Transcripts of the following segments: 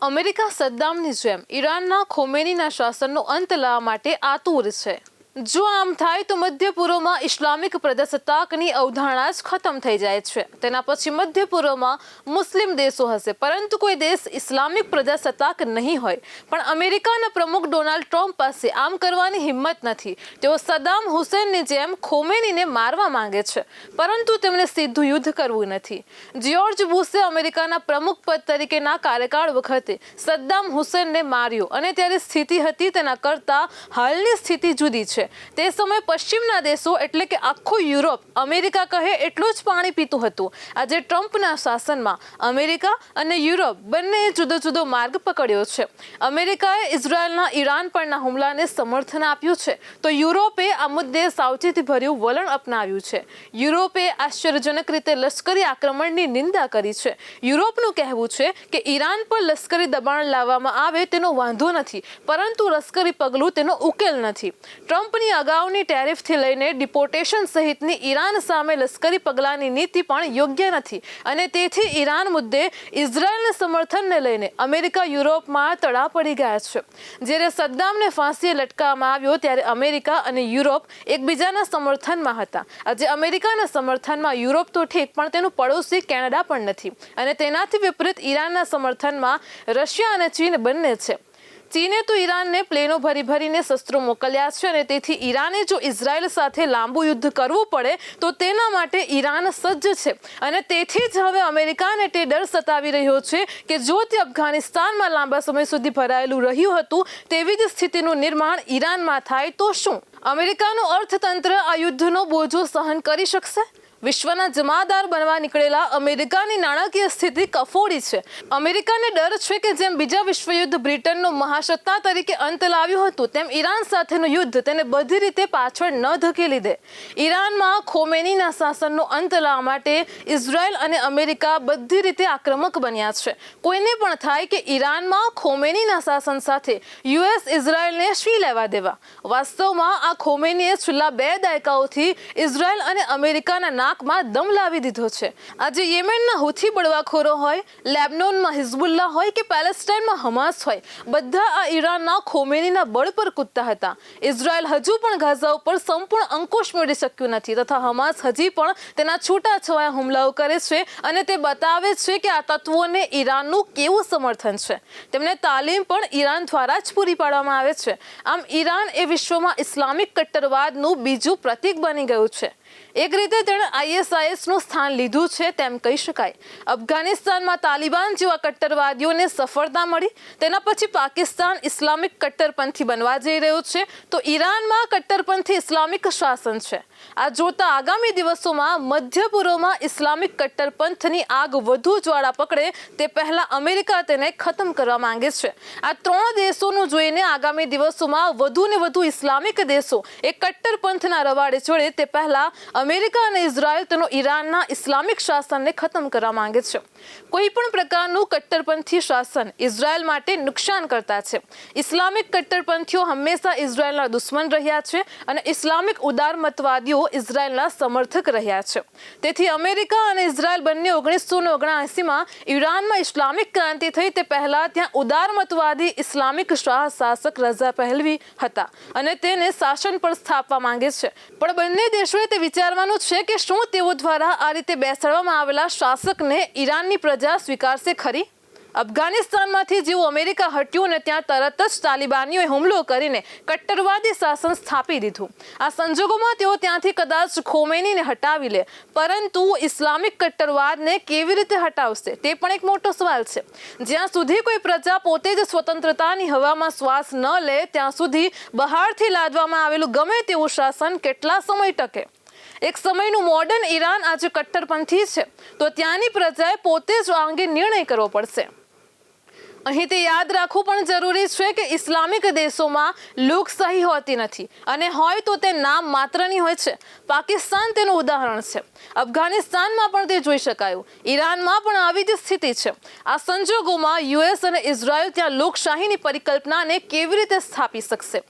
America સદ્દામની જેમ ઈરાનના ખોમેનીના શાસનનો અંત લાવવા માટે આતુર છે। જો આમ થાય તો મધ્ય પૂર્વમાં ઇસ્લામિક પ્રજાસત્તાકની અવધારણા જ ખતમ થઈ જાય છે। તેના પછી મધ્ય પૂર્વમાં મુસ્લિમ દેશો હશે, પરંતુ કોઈ દેશ ઇસ્લામિક પ્રજાસત્તાક નહીં હોય। પણ અમેરિકાના પ્રમુખ ડોનાલ્ડ ટ્રમ્પ પાસે આમ કરવાની હિંમત નથી। તેઓ સદ્દામ હુસેનની જેમ ખોમેનીને મારવા માંગે છે, પરંતુ તેમણે સીધું યુદ્ધ કરવું નથી। જ્યોર્જ બુશે અમેરિકાના પ્રમુખ પદ તરીકેના કાર્યકાળ વખતે સદ્દામ હુસેનને માર્યો, અને ત્યારે સ્થિતિ હતી તેના કરતાં હાલની સ્થિતિ જુદી છે। તે સમયે પશ્ચિમના દેશો એટલે કે આખું યુરોપ અમેરિકા કહે એટલું જ પાણી પીતું હતું। આજે ટ્રમ્પના શાસનમાં અમેરિકા અને યુરોપ બંનેએ જુદો જુદો માર્ગ પકડ્યો છે। અમેરિકાએ ઇઝરાયલના ઈરાન પરના હુમલાને સમર્થન આપ્યું છે, તો યુરોપે આ મુદ્દે સાવચેતીભર્યું વલણ અપનાવ્યું છે। યુરોપે આશ્ચર્યજનક રીતે લશ્કરી આક્રમણની નિંદા કરી છે। યુરોપનું કહેવું છે કે ઈરાન પર લશ્કરી દબાણ લાવવામાં આવે તેનો વાંધો નથી, પરંતુ લશ્કરી પગલું તેનો ઉકેલ નથી। ટ્રમ્પની અગાઉની ટેરિફથી લઈને ડિપોર્ટેશન સહિતની ઈરાન સામે લશ્કરી પગલાંની નીતિ પણ યોગ્ય નથી, અને તેથી ઈરાન મુદ્દે ઇઝરાયલના સમર્થનને લઈને અમેરિકા યુરોપમાં તડા પડી ગયા છે। જ્યારે સદ્દામને ફાંસીએ લટકાવવામાં આવ્યો ત્યારે અમેરિકા અને યુરોપ એકબીજાના સમર્થનમાં હતા। આજે અમેરિકાના સમર્થનમાં યુરોપ તો ઠીક, પણ તેનું પડોશી કેનેડા પણ નથી, અને તેનાથી વિપરીત ઈરાનના સમર્થનમાં રશિયા અને ચીન બંને છે। ચીને તો ઈરાનને પ્લેનો ભરીને શસ્ત્રો મોકલ્યા છે, અને તેથી ઈરાને જો ઇઝરાયલ સાથે લાંબુ યુદ્ધ કરવું પડે તો તેના માટે ઈરાન સજ્જ છે। અને તેથી જ હવે અમેરિકાને તે ડર સતાવી રહ્યો છે કે જો તે અફઘાનિસ્તાનમાં લાંબા સમય સુધી ભરાયેલું રહ્યું હતું તેવી જ સ્થિતિનું નિર્માણ ઈરાનમાં થાય તો શું અમેરિકાનું અર્થતંત્ર આ યુદ્ધનો બોજો સહન કરી શકશે? વિશ્વના જમાદાર બનવા નીકળેલા અમેરિકાની નાણાકીય સ્થિતિ કફોડી છે। અમેરિકાને ડર છે કે જેમ બીજા વિશ્વયુદ્ધ બ્રિટનનો મહાસત્તા તરીકે અંત લાવ્યું હતું, તેમ ઈરાન સાથેનું યુદ્ધ તેને બધી રીતે પાછળ ન ધકેલી દે। ઈરાનમાં ખોમેનીના શાસનનો અંત લાવવા માટે ઇઝરાયલ અને અમેરિકા બધી રીતે આક્રમક બન્યા છે। કોઈને પણ થાય કે ઈરાનમાં ખોમેનીના શાસન સાથે યુએસ ઇઝરાયલને શી લેવા દેવા? વાસ્તવમાં આ ખોમેનીએ છેલ્લા 2 દાયકાઓથી ઇઝરાયલ અને અમેરિકાના નાકમાં દમ લાવી દીધો છે। આજે યેમેનના હુથી બળવાખોરો હોય, લેબનોનમાં હિઝબુલ્લા હોય કે પેલેસ્ટાઈનમાં હમાસ હોય, બધા આ ઈરાનના ખોમેનીના બળ પર કૂદતા હતા। ઇઝરાયલ હજુ પણ ગાઝા ઉપર સંપૂર્ણ અંકુશ મેળવી શક્યું નથી, તથા હમાસ હજી પણ તેના છૂટાછવાયા હુમલાઓ કરે છે, અને તે બતાવે છે કે આ તત્વોને ઈરાનનું કેવું સમર્થન છે। તેમને તાલીમ પણ ઈરાન દ્વારા જ પૂરી પાડવામાં આવે છે। આમ ઈરાન એ વિશ્વમાં ઇસ્લામિક કટ્ટરવાદનું બીજું પ્રતીક બની ગયું છે। એક રીતે તેણે ISISનું સ્થાન લીધું છે તેમ કહી શકાય। અફઘાનિસ્તાનમાં તાલિબાન જેવા કટ્ટરવાદીઓને સફળતા મળી, તેના પછી પાકિસ્તાન ઇસ્લામિક કટ્ટરપંથી બનવા જઈ રહ્યું છે, તો ઈરાનમાં કટ્ટરપંથી ઇસ્લામિક શાસન છે। આ જોતા આગામી દિવસોમાં મધ્ય પૂર્વમાં ઇસ્લામિક કટ્ટરપંથની આગ વધુ જ્વાળા પકડે તે પહેલા અમેરિકા તેને ખતમ કરવા માંગે છે। આ 3 દેશોનું જોઈને આગામી દિવસોમાં વધુ ને વધુ ઇસ્લામિક દેશો એ કટ્ટરપંથના રવાડે ચડે તે પહેલા અમેરિકા અને ઇઝરાયલ તેનો ઈરાનના ઇસ્લામિક શાસનને ખતમ કરવા માંગે છે। કોઈ પણ પ્રકારનું કટ્ટરપંથી શાસન ઇઝરાયલ માટે નુકસાન કરતા છે। ઇસ્લામિક કટ્ટરપંથીઓ હંમેશા ઇઝરાયલના દુશ્મન રહ્યા છે, અને ઇસ્લામિક ઉદારમતવાદીઓ ઇઝરાયલના સમર્થક રહ્યા છે। તેથી અમેરિકા અને ઇઝરાયલ બંને 1979માં ઈરાનમાં ઇસ્લામિક ક્રાંતિ થઈ તે પહેલા ત્યાં ઉદારમતવાદી ઇસ્લામિક શાસક રઝા પહેલવી હતા, અને તેને શાસન પર સ્થાપવા માંગે છે। પણ બંને દેશોએ તે વિચારવાનું છે કે શું તેઓ દ્વારા આ રીતે બેસાડવામાં આવેલા શાસકને ઈરાનની પ્રજા સ્વીકારશે ખરી? અફઘાનિસ્તાનમાંથી જેવું અમેરિકા હટ્યું ને ત્યાં તરત જ તાલિબાનીઓએ હુમલો કરીને કટ્ટરવાદી શાસન સ્થાપી દીધું। આ સંજોગોમાં તેઓ ત્યાંથી કદાચ ખોમેનીને હટાવી લે, પરંતુ ઇસ્લામિક કટ્ટરવાદને કેવી રીતે હટાવશે તે પણ એક મોટો સવાલ છે। જ્યાં સુધી કોઈ પ્રજા પોતે જ સ્વતંત્રતાની હવામાં શ્વાસ ન લે ત્યાં સુધી બહારથી લાદવામાં આવેલું ગમે તેવું શાસન કેટલા સમય ટકે? એક સમયનું મોડર્ન ઈરાન આજે કટ્ટરપંથી છે, તો ત્યાંની પ્રજાએ પોતે જ આ અંગે નિર્ણય કરવો પડશે। અહીં તે યાદ રાખવું પણ જરૂરી છે કે ઇસ્લામિક દેશોમાં લોકશાહી હોતી નથી, અને હોય તો તે નામ માત્રની હોય છે। પાકિસ્તાન તેનું ઉદાહરણ છે। અફઘાનિસ્તાનમાં પણ તે જોઈ શકાયું। ઈરાનમાં પણ આવી જ સ્થિતિ છે। આ સંજોગોમાં યુએસ અને ઇઝરાયલ ત્યાં લોકશાહીની પરિકલ્પનાને કેવી રીતે સ્થાપી શકશે?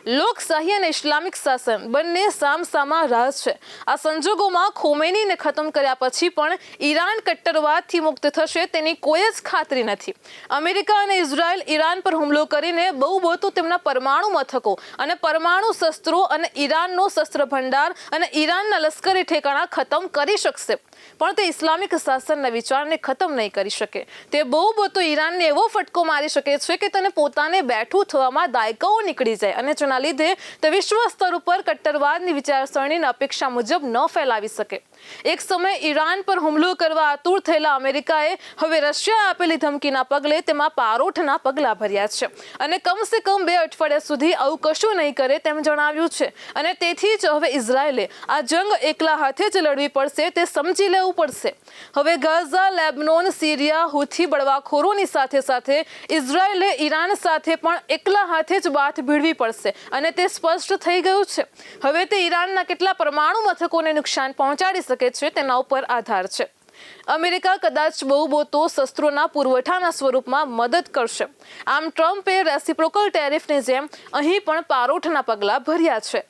લોકશાહી અને ઇસ્લામિક શાસન બંને સામસામા રાહ છે। આ સંજોગોમાં ખોમેનીને ખતમ કર્યા પછી પણ ઈરાન કટ્ટરવાદથી મુક્ત થશે તેની કોઈ જ ખાતરી નથી। અમેરિકા અમેરિકા અને ઇઝરાયલ ઈરાન પર હુમલો કરીને બહુ તેમના પરમાણુ મથકો અને પરમાણુ શસ્ત્રો અને ઈરાનનો શસ્ત્ર ભંડાર અને ઈરાનના લશ્કરી ઠેકાણા ખતમ કરી શકશે, પણ તે ઇસ્લામિક શાસનના વિચારને ખતમ નહીં કરી શકે. તે બહુ ઈરાનને એવો ફટકો મારી શકે છે કે તેને પોતાને બેઠું થવામાં દાયકાઓ નીકળી જાય અને જેના લીધે તે વિશ્વ સ્તર ઉપર કટ્ટરવાદની વિચારસરણીના અપેક્ષા મુજબ ન ફેલાવી શકે. એક સમય ઈરાન પર હુમલો કરવા આતુર થયેલા અમેરિકાએ હવે રશિયા આપેલી ધમકીના પગલે તેમાં પારોઠના પગલા ભર્યા છે અને કમસે કમ 2 અઠવાડિયા સુધી આવું કશું નહીં કરે તેમ જણાવ્યું છે. અને તેથી જ હવે ઇઝરાયલે આ જંગ એકલા હાથે જ લડવી પડશે તે સમજી લેવું પડશે. હવે ગાઝા, લેબનોન, સિરિયા, હુથી બળવાખોરોની સાથે સાથે ઇઝરાયલે ઈરાન સાથે પણ એકલા હાથે જ બાથ ભીડવી પડશે અને તે સ્પષ્ટ થઈ ગયું છે. હવે તે ઈરાનના કેટલા પરમાણુ મથકોને નુકસાન પહોંચાડી શકે છે તેના ઉપર આધાર છે. અમેરિકા કદાચ બહુ શસ્ત્રોના પુરવઠાના સ્વરૂપમાં મદદ કરશે. આમ ટ્રમ્પે રેસિપ્રોકલ ટેરિફની જેમ અહીં પણ પારોઠના પગલા ભર્યા છે.